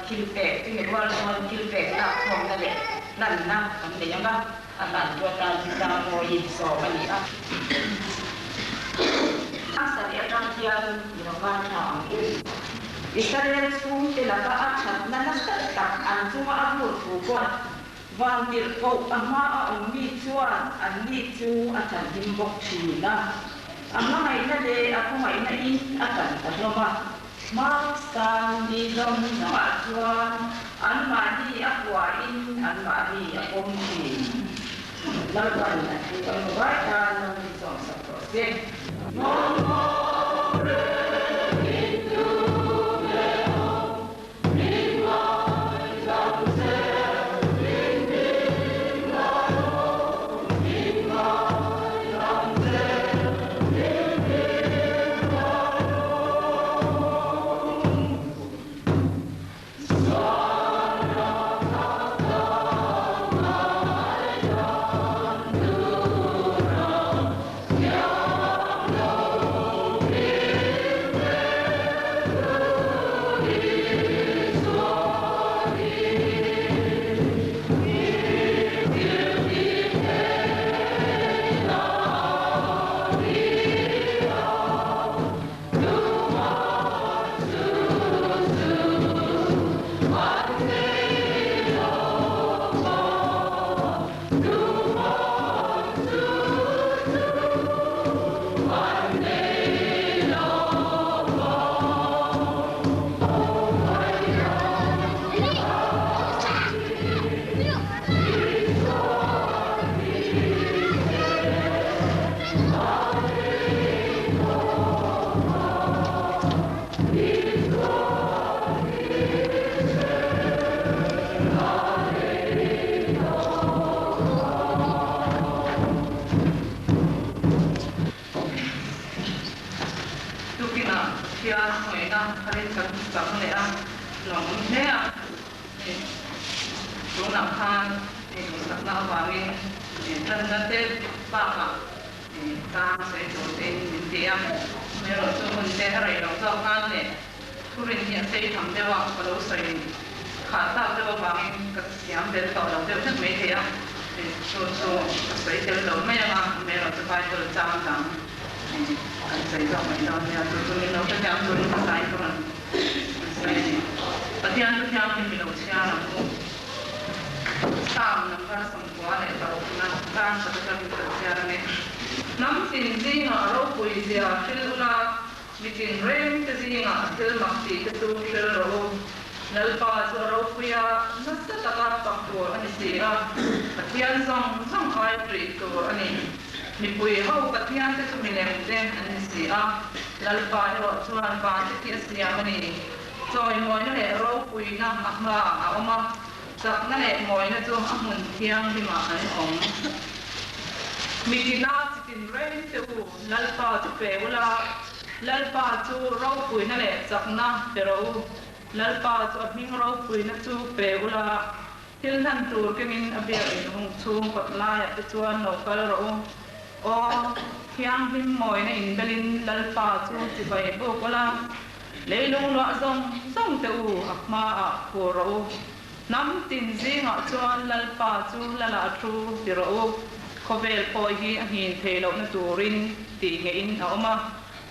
คิลเปกที่เห็นว่าเราคิลเปกนักทองนั่นแหละนั่นนะอันเดียวกันอาการตัวการที่ตามโมยินสอบอันนี้อ่ะอาศัยอาการที่อันอยู่บ้านทางอิสราเอลสูงที่ละก็อาชันนั่นนั่นตักอันชัวอันหมดถูกก่อนวางดิลโกอันมาอันมีชัวอันนี้ชัวอาชันหิมบกชีนะอันมาไหนนั่นเองอันมาไหนนั่นอินอาชันแต่เราว่าMaksang di dalam tuan, anmadi akuain, anmadi akumsi. Lalu nanti kalau baikkan nanti sonsap proses.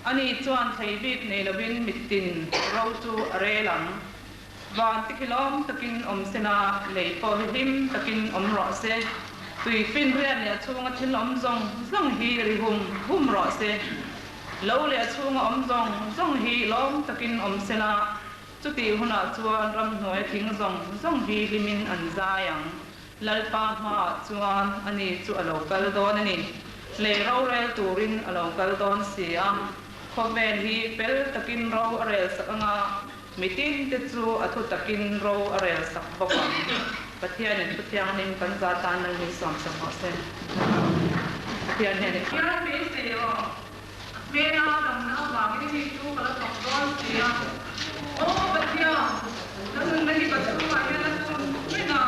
Ani chuan theibik nei lovin mitin ro chu arelang van tikilom takin omsena lei po him takin omro se tui fin rian ya chunga thilom zong hi ri hum ro se lo le chunga zong hi lom takin omsena chuti huna chuan ram hnoi thing zong hi limin an zayang lalpa ma chuan ani chu alo kal don ani le ro re turin alo kal don sia Komen hi pel takin ro arel sakanga mitin te chu athu takin ro arel sak bokam pathian en pathian nin kanza tan nang ni som som se pathian ne kira me se yo me na dam na ba mi ni chu kala tok don sia o pathian nasun nahi pathu ma ya na chu me na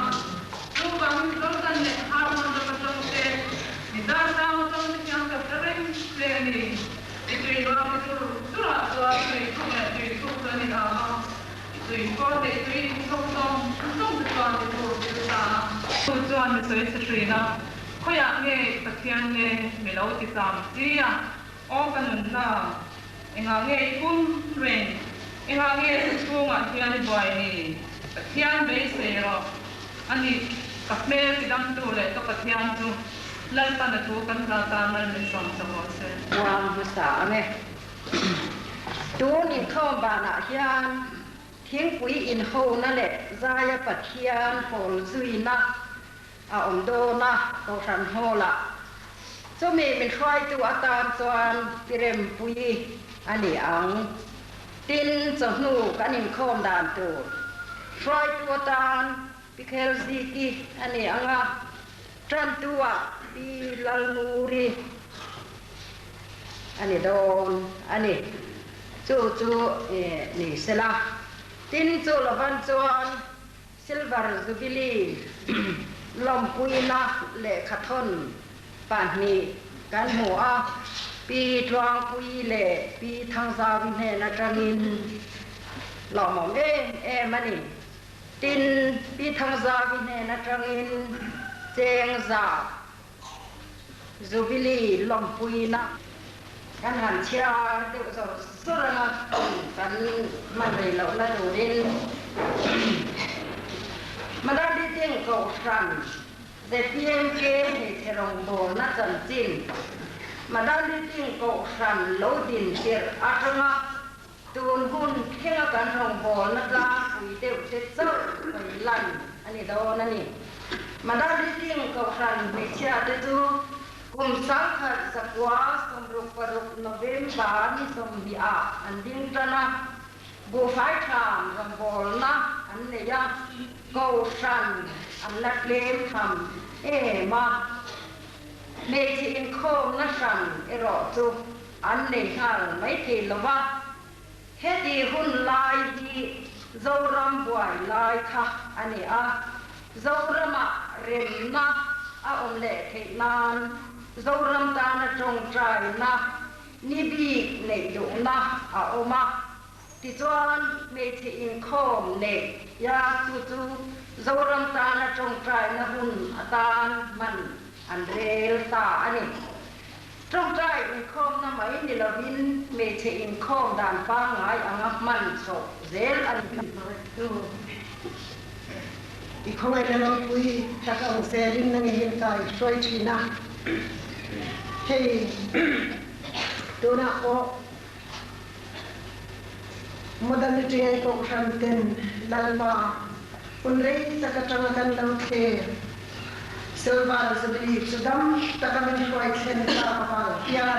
chu ba mi lo tan ne har mon da pathu se ni ผู้จวนไม่สวยสตรีนะเขาอยากเงี้ยตะเคียนเงี้ยไม่เล่าติดตามจีอ่ะอ้อกันหนุนนะเอ็งเงี้ยคุ้มเร่งเอ็งเงี้ยช่วงอ่ะเที่ยงบ่อยนี่ตะเคียนไม่เสียหรอกอันนี้กับแม่ที่ดังตัวเลยก็ตะเคียนตัวเล่นปันตัวกันเราตามมันเป็นสองสมอเสียวางภาษาเนี่ยดูนี่เข้าบ้านอ่ะเฮียนทิ้งปุ๋ยอินโฮนั่นแหละใจปัดเทียนโผล่ซุยนะอมโดนะโตชันโฮละจะมีเป็นช่วยตัวตามส่วนพิเรมปุยอันนี้อังตินจะหนูกันนิมโคมดานตัวช่วยตัวตามพิเคลซีกีอันนี้อังอ่ะจันตัวปีลาลูรีอันนี้โดนอันนี้จูนี่เสละตินจูละวันจวนซิลเวอร์จูบิลีลมปุยนะเละขัดทนป่านนี้กันหัวปีทวงปุยเละปีทางซาวินเฮนัจงินหล่อหมอมมันนี่ตินปีทางซาวินเฮนัจงินเจงซาจูบิลีลมปุยนะกันหันเชียร์ดูสดสุดนะกันมันเลยเราละดูดินมาได้ที่เตียงเก่าสั่นแต่เพียงเกณฑ์ที่รองโบนัจันจินมาได้ที่เตียงเก่าสั่นโลดินเสียอาตมาตูนหุ่นเที่ยงกันรองโบนักลาคุยเดียวเจ็ดเจ้าไปลั่นอันนี้โดนนั่นนี่มาได้ที่เตียงเก่าสั่นไม่เชื่อจะดูกุมสังขัดสักวาสมรุปรุปนเวมบานิสมบิอาอันดิ้งตนะบูไฟทามรองโบนะอันนี้ยาเก่าสั่นอันละเล่มทำมาเมทีอินโคมนั่นสั่นรอจูอันนี้ฮัลไม่ทีละว่าเฮดีหุ่นลายดีโจรำบวยลายค่ะอันนี้โจรำมาเริมนะอมเล่เทนานโจรำตานะจงใจนะนิบีเนดูนะอมาที่จวนเมทีอินโคมเนยาจูโจรำตานะจงใจนะหุ่นตานมันอันเรลตาอันนี้จงใจอินโคมนะไม่นิลวินเมทีอินโคมด่านฟ้าไงอังมันโซเซลอันนี้อีกคนไอ้เราคุยถ้าเขาเซลินนั่งเห็นใจช่วยชีนะเฮ้ยตัวน่ะโอ้มาดันที่ไอ้พวกฉันเต็นลัลมาคนเร่สักจังกันเราเทซิลวาร์สบีสุดำตะกันมันช่วยเช่นตาพาพิอา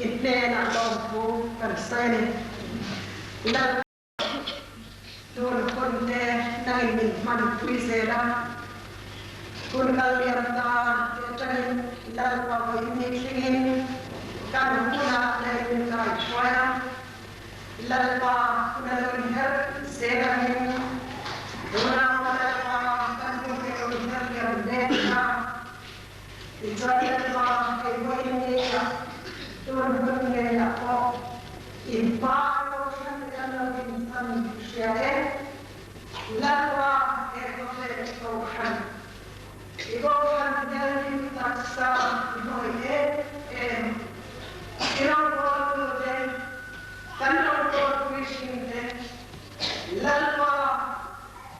อินเทนอัลลอฮฺกันเซนลัลตัวคนเดินนั่งมินมันคุยเสร็จคุณกัลยาณาจะเห็นลัลมาวินิจฉัยการพูดอะไรเป็นการช่วยลัลมาคุณลัลเฮร์เซรามินดูนาวัลมาการพูดเรื่องเฮร์ยันเดน่าอิจฉาลัลมาไอ้วัยนี้ตัวคนเดียวก็อินพาโลชันกันเราอินสันเชียร์ลัลมาเอ็กโซเซโลชันอีกคนเดียวที่ตัดสายหน่อยที่เราพูดเรื่องกันเราพูดวิชิตเรื่องลัลมา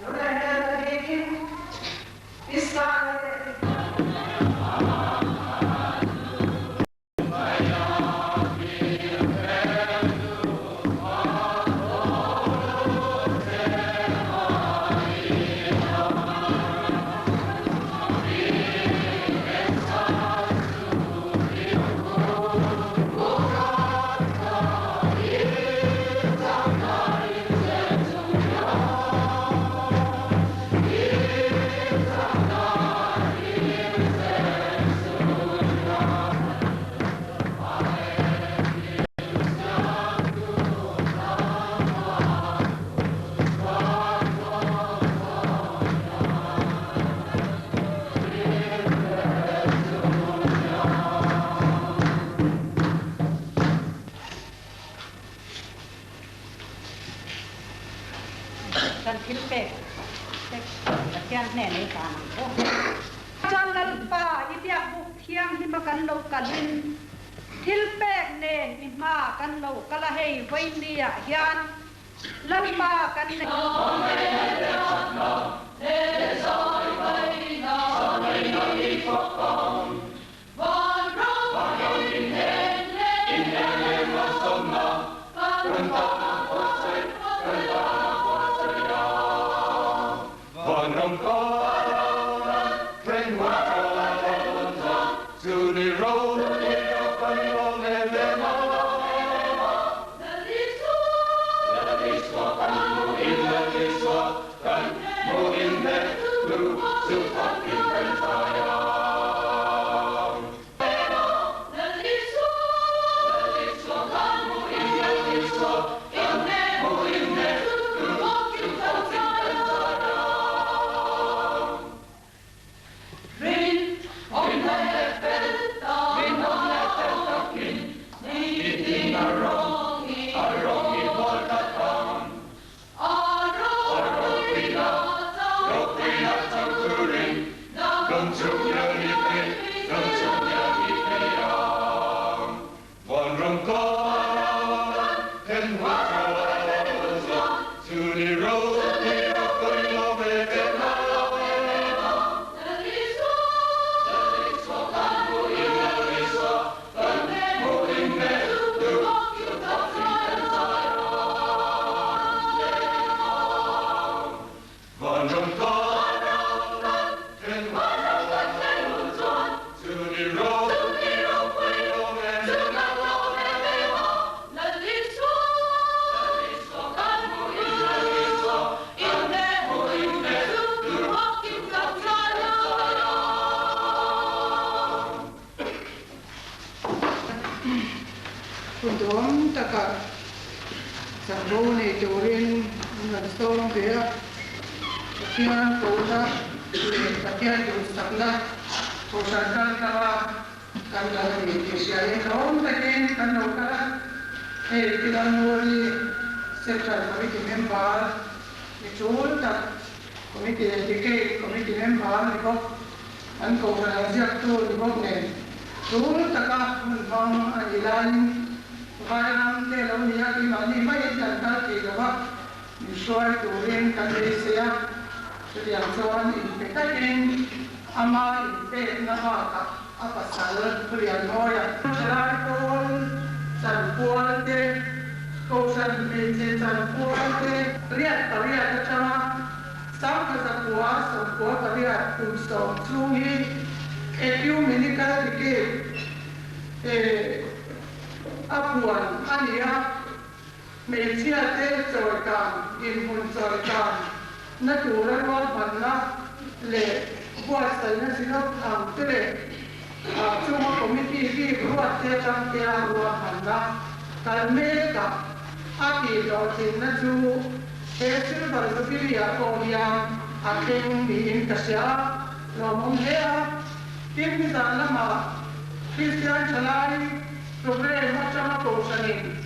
ดูแลเรื่องอิสราเอล kian ne ne ka ko jangal pa itia buk thiam hi ma kan lo kalin thil pek ne mi ma kan lo kala hei vai nia hian lam pa kan ne Kuntuam taka sabone jorin ngadstolong dia kia kosa kia sakna kosakan kawa kanda di siare nom takin kanoka kilanuri sector committee member nichul tak committee member niko an kosa ajak tu niko ne chul taka bang ilain Karena kita lihat di mana banyak jangan kita misal turin kandesia setiap soal infeksi amal infeksi nama apa salah berian moya selain sanpuan de kausan bensin sanpuan de lihat macam sanpuan lihat tuh sungai itu menikah di apuan ania mesia te sorkan inpun sorkan natural wal banna le buat na sinop ang tele cuma komiti ki buat te tam kia buat banna kalmeka aki do sinna ju esir balbia koria aking din kasya romong hea tim sana ma Christian chalai problem macam apa usahain?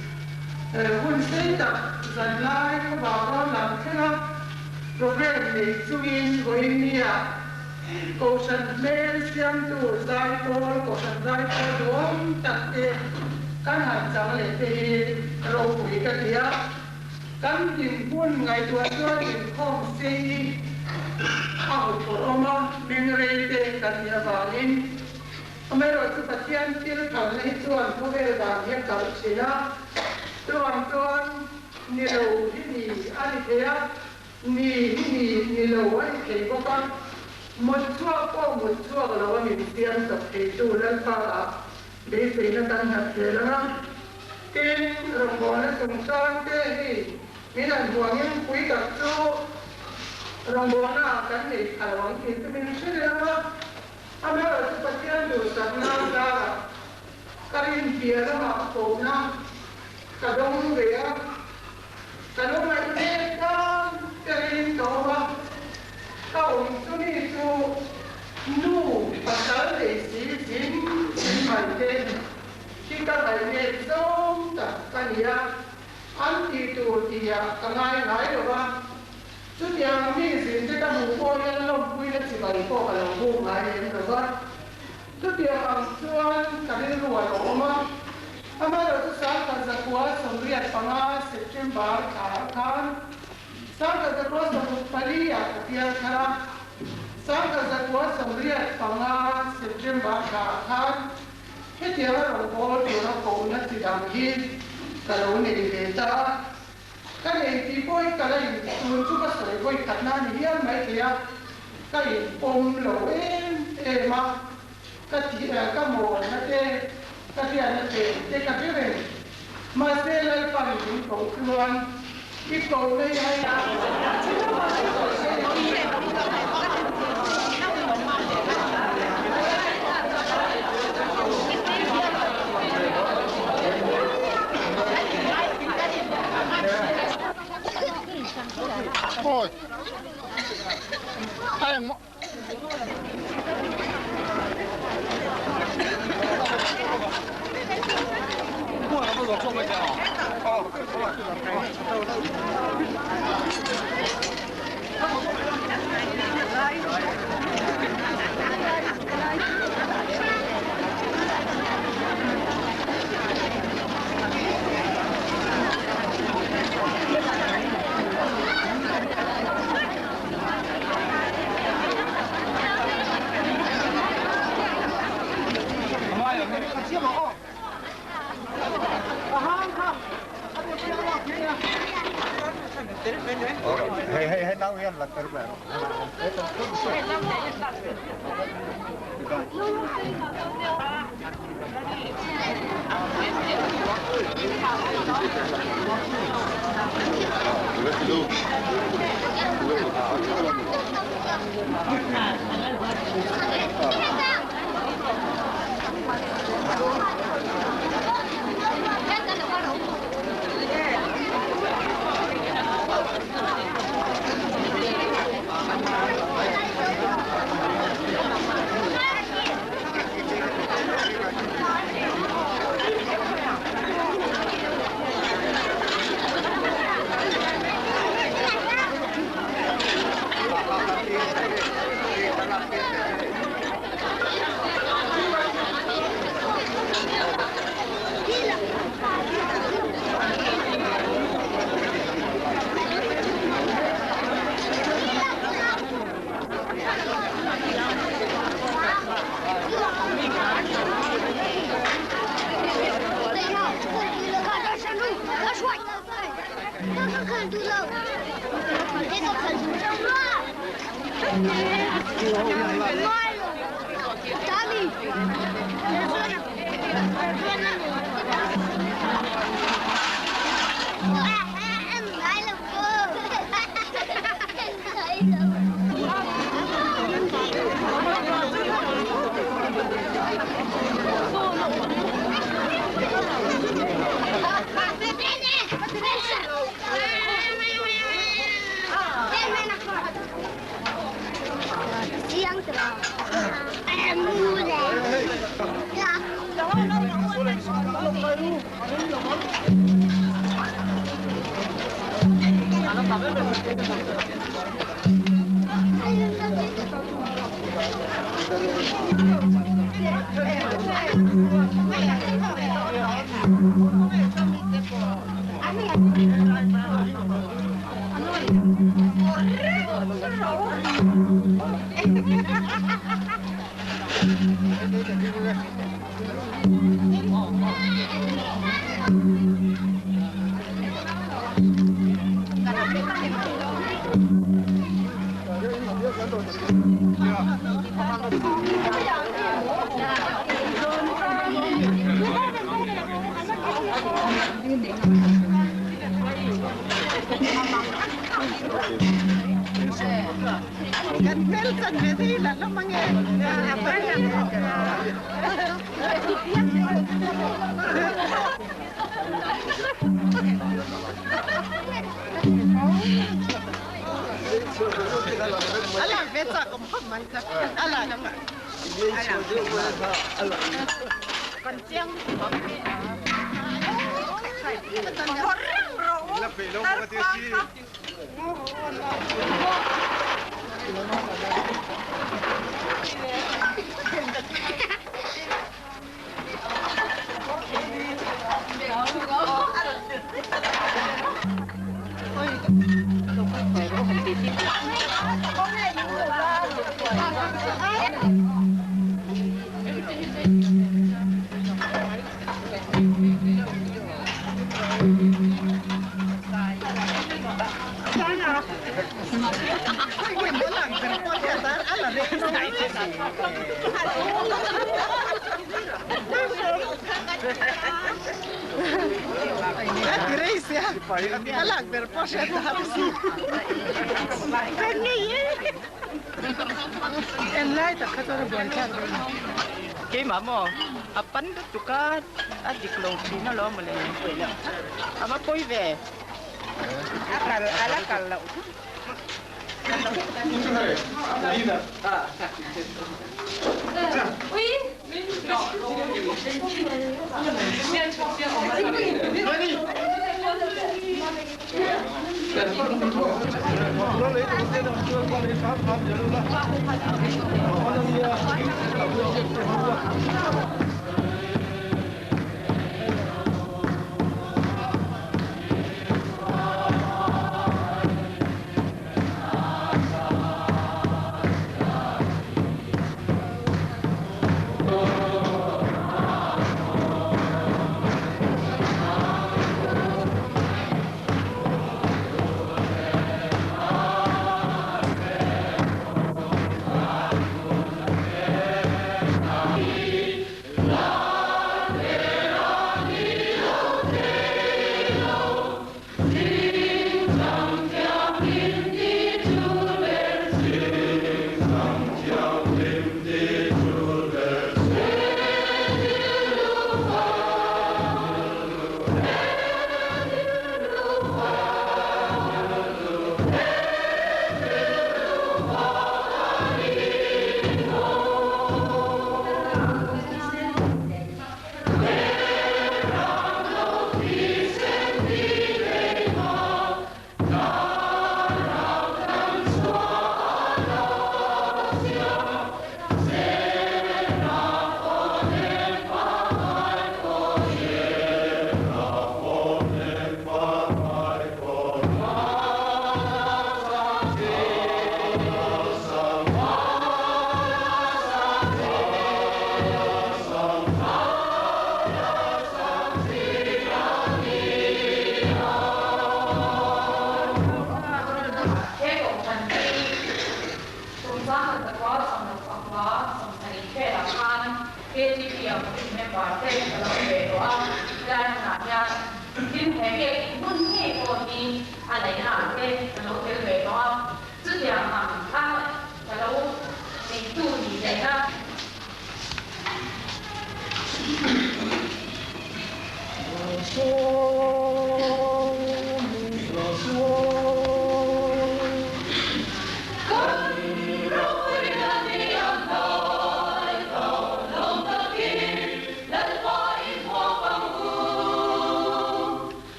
Hunseita zanlai kebawa langkah problem ni suin goinia kausan melsiam tu zaipol kausan zaipol doang tak kan hancang lete rohui kadia kan pun ngai tua kong si au koroma mengrete kadia balin Amero tu pasien til kalau tuan boleh bagi kalau sila tuan ni lo ni ani dia ni lo ani ke bukan mutua kalau ni pasien tak itu dan para desa dan hasilnya tin rombongan sungsang ke ni dan buangin kui kat tu rombongan akan ni kalau itu misalnya Amero tu pasien tu sana dah karin dia dah kona kadang dia kalau macam kan karin tawa kau ini tu nu pasal desi macam kita lagi dong tak kan ya anti tu dia kenai ngai doa tu yang ni sini kita สิบายพวกเราพูดมาเองหรือว่าทุกเดียวกันส่วนการเรียนรู้ออกมาอามาเราทุกสายการจัดว่าสมเด็จพระนางเซปเทมเบอร์ขาคันสายการจัดว่าสมุทรปรียาเพียงคราสายการจัดว่าสมเด็จพระนางเซปเทมเบอร์ขาคันที่เดียวเราโบว์ตัวเราโกนัดที่ดังฮิตกระโดดในเดต้าก็เลยที่พวกก็เลยส่วนชุกสวยพวกขัดหน้าเหี้ยไม่เกี่ยวก็เลยปมโหลมาก็ที่ก็โมนั่นเองก็ที่อันนั้นเองที่ก็ที่เรื่องมาเซลล์ฟังถึงของครัวที่โกงไม่ให้ยาโอ้ยไอ้หมอ过来不走，后面见啊！好，ให้นั่งเรียนหลักการแบบ Grecia, alang berposeta sih. En lai tak kata orang buat. Kay mamo, apan tuka adik Cina lo mulai. Ama poi ve. Akal lo.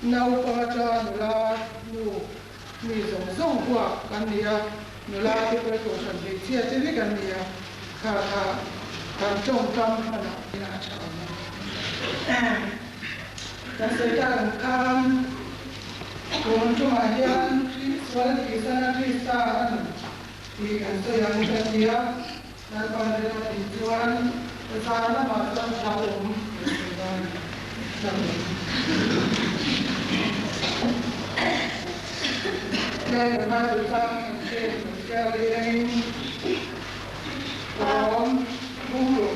nau pacha nula nu mi zong zong hua kan nia nula te pe to san de chia te ni kan nia kha kha kan chong kam hana ina cha ta se ta kan kon to ma hian swal ki sana ki sa an ti kan so yang kan nia na pa de ti chuan sa na ma san sa Nên mà tụi sang trên cái đi có ngu lục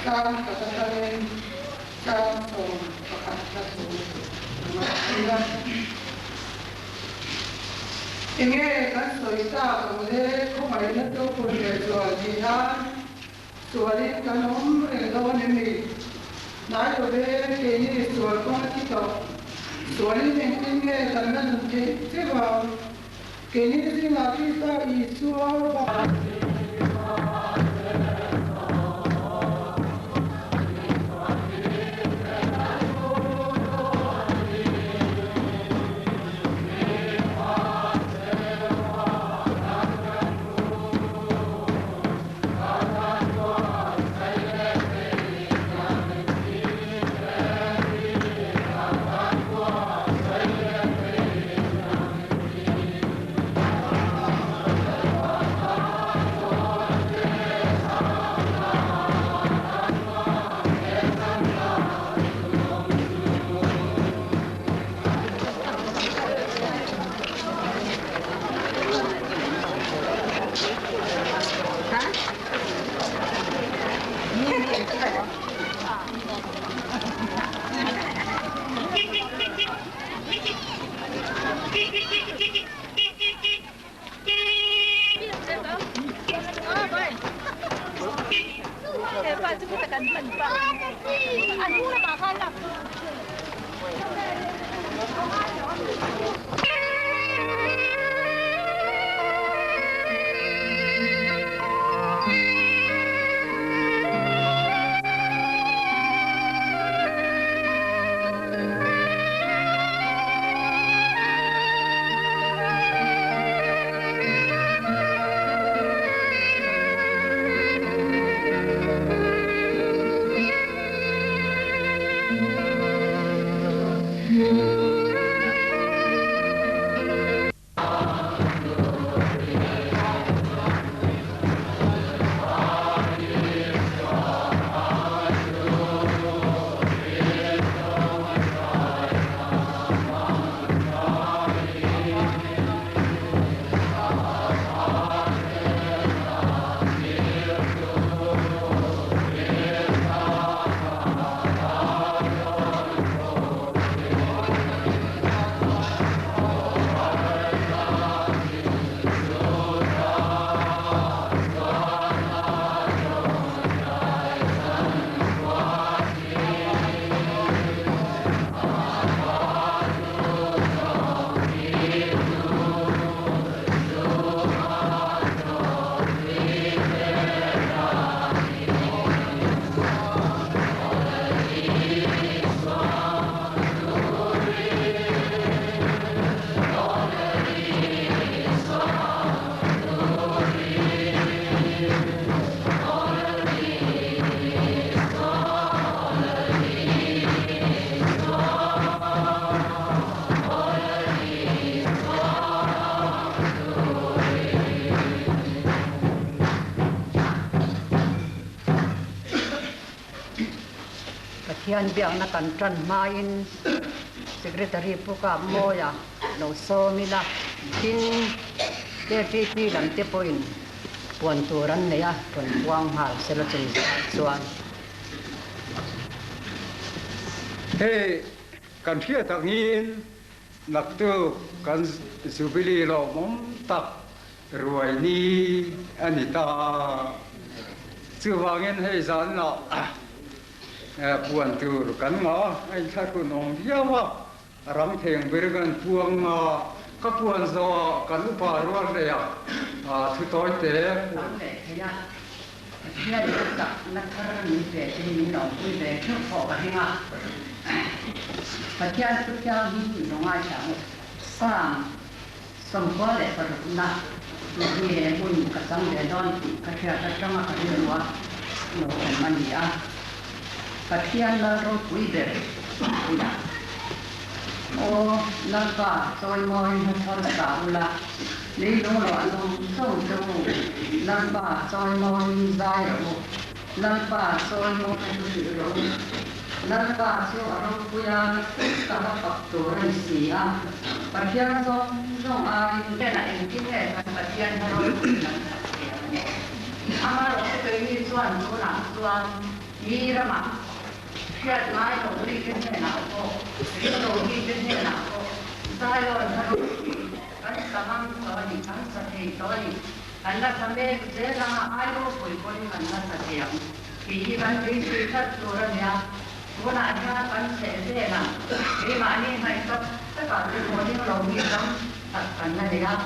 sang cả ta lên sang sồn và cả sồn thì nghe các sợi ta của thế không phải nó đâu còn để rồi gì ha rồi đi cái nón để đâu nên mình nói rồi đấy cái gì rồi con chỉ có 所以呢，今天咱们这个给你的这个这个一说吧。Hian biang na kan tran main secretary puka moya lo so mila tin te ti lam te point puan turan ne ya kon buang hal selo chen chuan Hey, kan thia tak hin nak tu kan subili lo mom tak ruai ni anita chuwangin hei zan na puan tur kan nga ai tha ku nong hiawa ram theng bergan puang ka puan zo kan upa ro le ya thu toi te ya hian ta na thar ni pe ni no ku le chu pho ka hinga Patian tu kya ni no nga cha sam som ko le pa na ni ne mun ka sang de don ka kya ta chama ka ni wa no man ya Patian na ro kui de ya o na pa soi moi na thar ta ula ni lo lo an so so na pa soi moi zai ro na pa soi moi ro Nalpa so arong kuya kaba faktor siya. Patian so hindi na ingkine patian harong amaro ko ni suan suan irama siya mai no rikin na ko ito rikin na ko tayo kan samang tawani kan sa tawani anda sambe jela ayo koi koi manna sa tiya ki ban ri sa turan ya Kuna ada kan saya na, ini mana hai tak มีทั้งอันนั้นนะครับ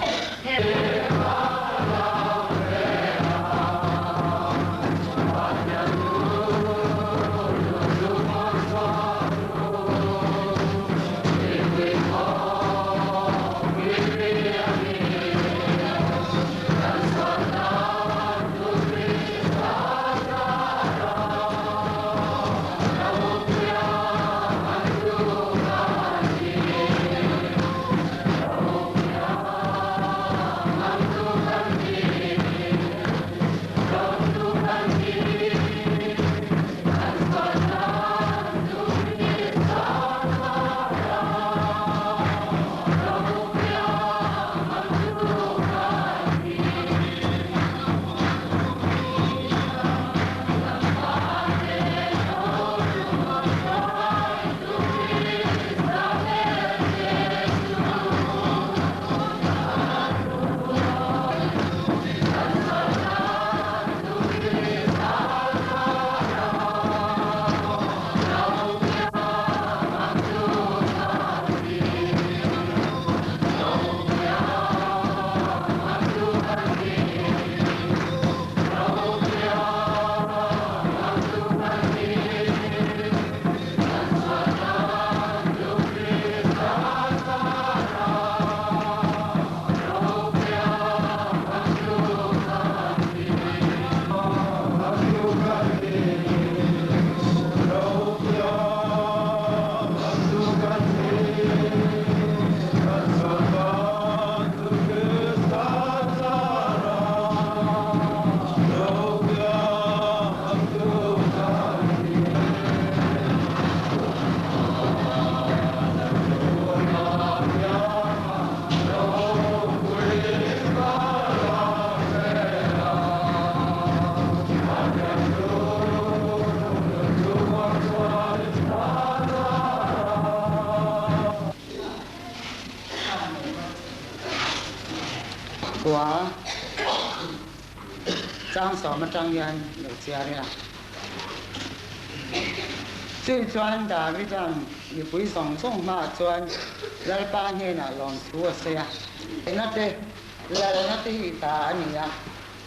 của trang sổ mà trang nhân được chia ra chuyên chuyên đã biết rằng như quý sòng sông mà chuyên lại ba nghe là lòng chúa xe nó đây là nó thì hiện tại nhỉ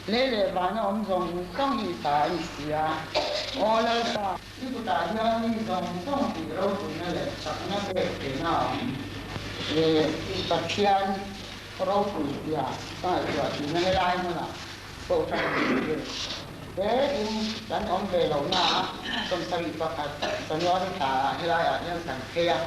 lấy để bán ông dùng không hiện tại gì à ô lại ba cái cụ đại nhân đi dùng không thì đâu cũng là để sẵn nó để nào để tập chiên rau củ ya, ta jual di mana lain mana, kau cakap begini. Jadi dan orang belau na, sampai pakai senior kita helai yang sangat.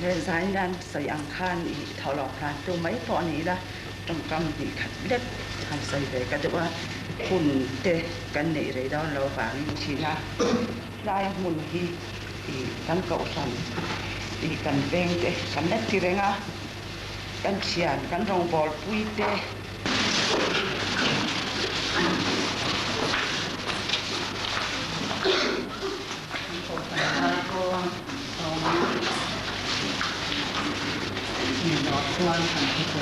Nên giải nan xây ăn khan ý thảo lọc khan tôi mấy phó ní là trong cầm thì khát đất hành xây về cái đó hùn tê căn nệ đấy đó lâu vàng chỉ là lại hùn hi thì căn cậu sẵn thì căn ven tê căn đất thì đấy ngà căn chiàn căn rong bò bùi tê Tuan akan kita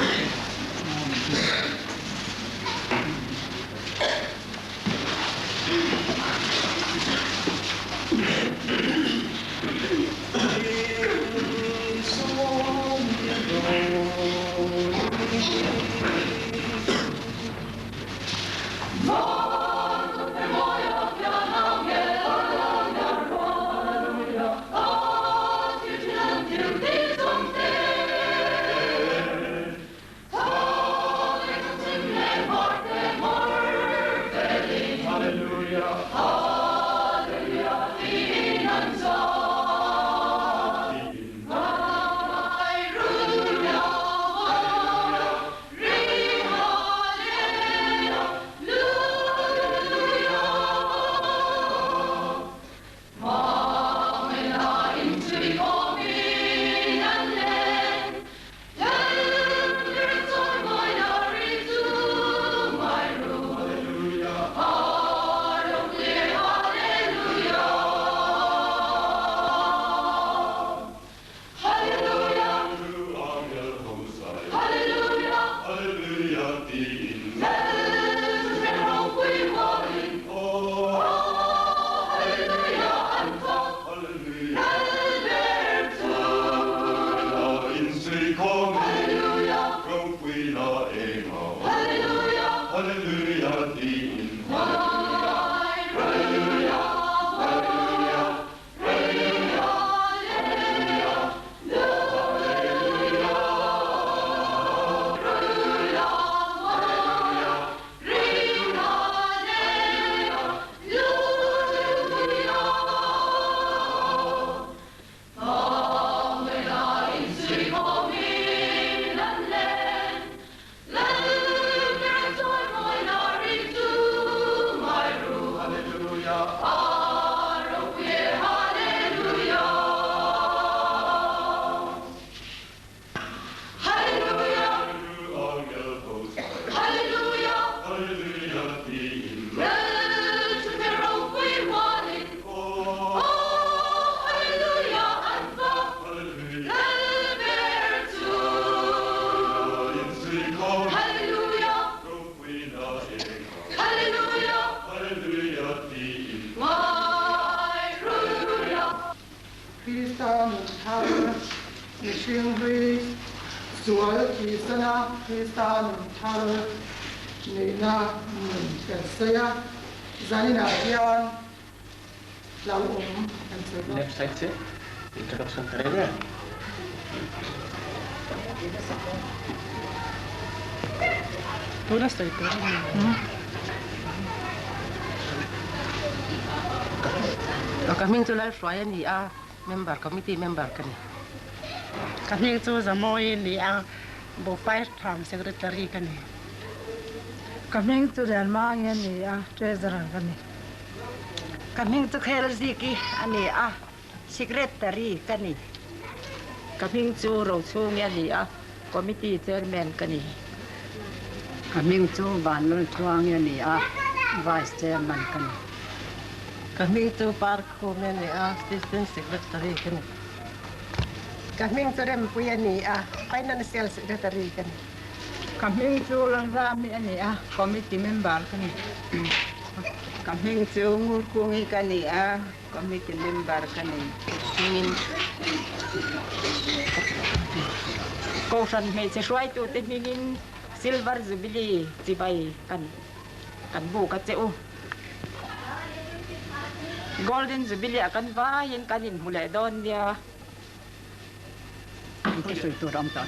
Left side se introduction करेंगे पूरा सही kami tu lai fly ni a member committee member kan kami tu zamoi ni a bo five term secretary kan kami tu dan ma ni a treasurer kan kami tu khel ziki ani a secretary kan ni kami tu ro chu ni a committee chairman kan kami tu banul tuang ni a vice chairman kan kami tu park komen ni a assistant secretary kan kami tu rem puya ni a financial secretary kan kami tu lang rami ni a committee member kan kami tu ngurkungi kan ni a committee member kan ingin kau san me sesuai tu ingin silver jubilee cibai kan bu ka ceu golden jubilee akan bayan kanin mulai don dia itu tu ram tan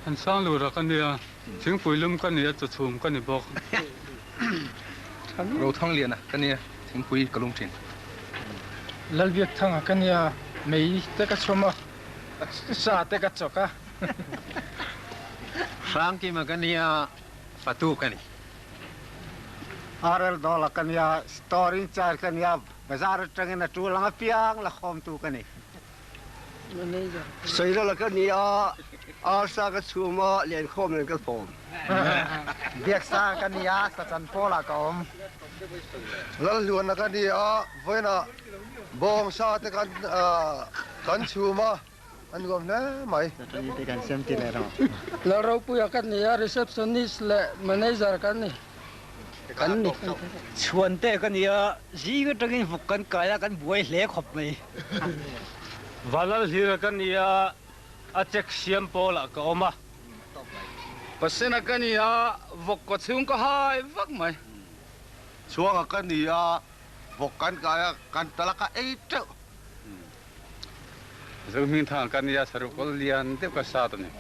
อันสร้างหลุดกันเนี่ยถึงปุ๋ยลุ่มกันเนี่ยจะชุ่มกันเนี่ยบอกเราท่องเรียนนะกันเนี่ยถึงปุ๋ยกระลุงจินแล้วเวียกทางกันเนี่ยไม่แต่ก็ชมอ่ะสาแต่ก็จอกอ่ะสร้างกี่มากันเนี่ยประตูกันนี่อาร์เรลดอลกันเนี่ยสตอรี่จาร์กันเนี่ยบาซาร์จังนะจูลังเปียงละคอมตูกันนี่所以了个你二三个出嘛，连后面个风。เบียกซากันเนี่ยสัจันโพละกอมแล้วล้วนกันนี่ไว้นะบองซาแต่กันชูมาอันก็นะไหมแล้วเราปุยกันเนี่ยรีเซพชันนิสและแมเนเจอร์กันนี่กันนี่ชวนเตะกันเนี่ยจีก็จะกินฟุกกันไกลแล้วกันบวยเละขบไหมวันละทีละกันเนี่ยอาเจ็กเสียมโปละก็ออกมาปัสสาวะกันเนี่ยวกก็ชุ่มก็หายวักไหมช่วงกันนี่วกกันกายกันตะละก็เจ้าจะมีทางกันเนี่ยสรุปก็เรียนเด็กก็สาตุนี่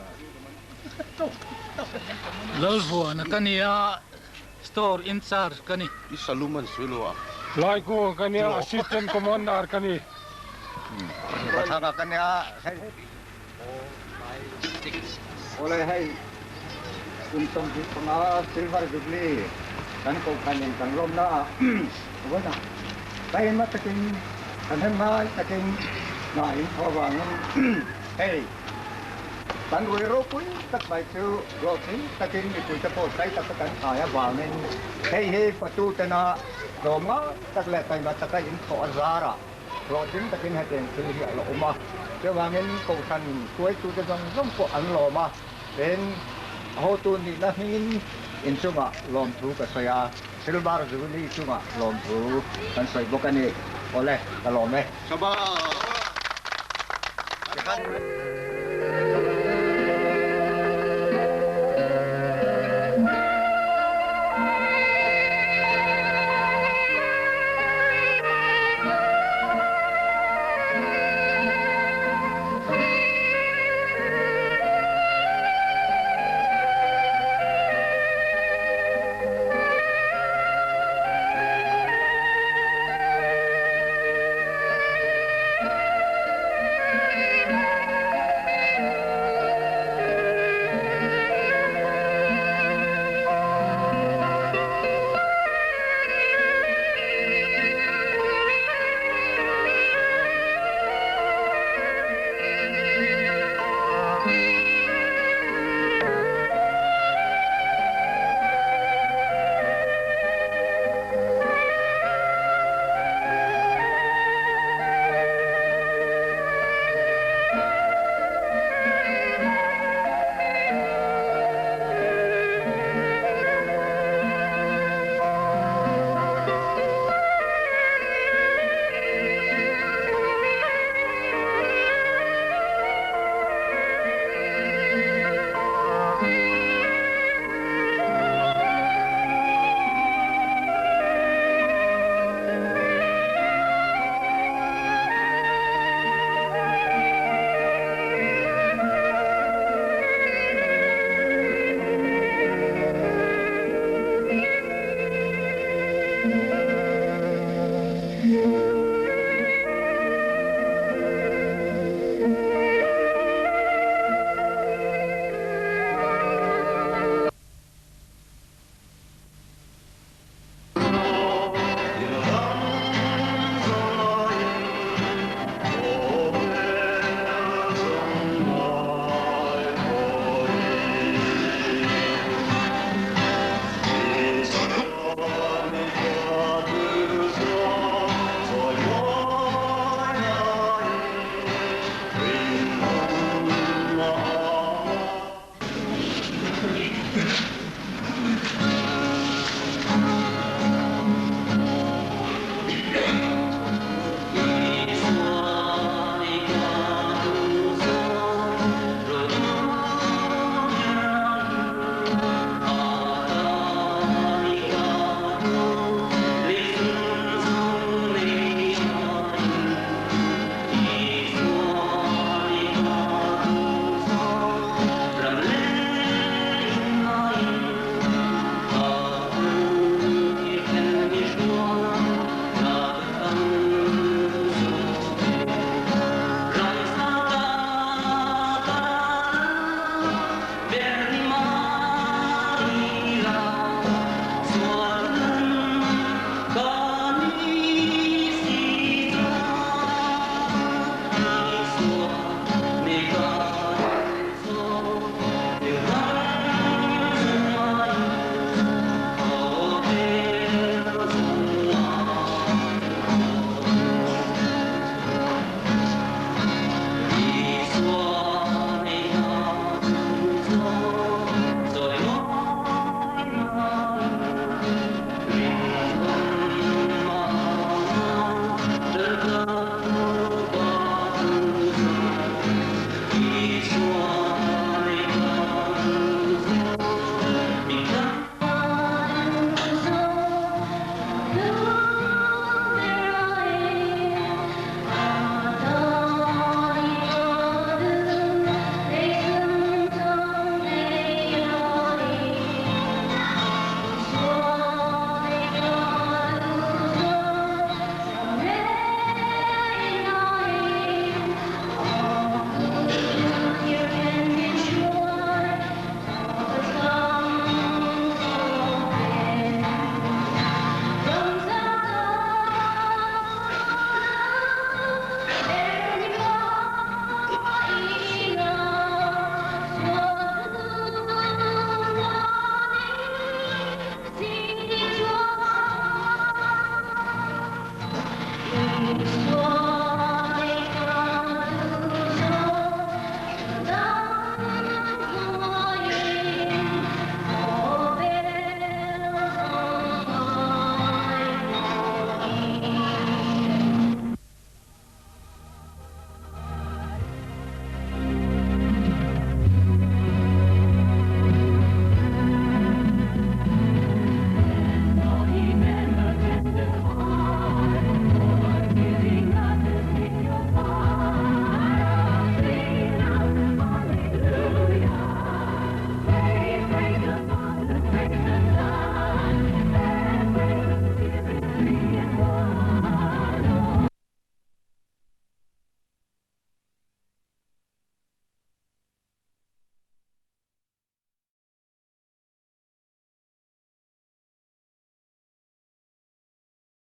แล้ววัวนักกันเนี่ยสตอร์อินชาร์กันนี่อิสลุมันสุลวะไลกูกันเนี่ยอสิสแตนต์คอมมานเดอร์กันนี่ทางกันเนี่ยโอ้เลยให้คุณสมจิตของซิลเวอร์จุบลีกันก็กันยังกันลมนะว่าน่ะไปมาตะกินกันให้มาตะกินหน่อยเพราะว่างั้นเฮ้ย ตันรวยโรปุ้ยตักใบชูโรสิตะกินมีปุ๋ยตะโพดใส่ตักกันขายบ่าวเนี่ยเฮ้ยประตูตนะโดมะตักแหลกไปมาตักอินขอซาระโรสิตะกินให้เต็มคือเหลือลงมาเจ้าว่าเงินกูทันช่วยตูจะต้องร่วมกอันลมาเป็นเอาตูนี่นะหินอินซุงะลมถูกับสยาซิลบาร์จูนี่ซุงะลมถูกันสวยบุกันนี่โอเล่ตลอดไหม สบาย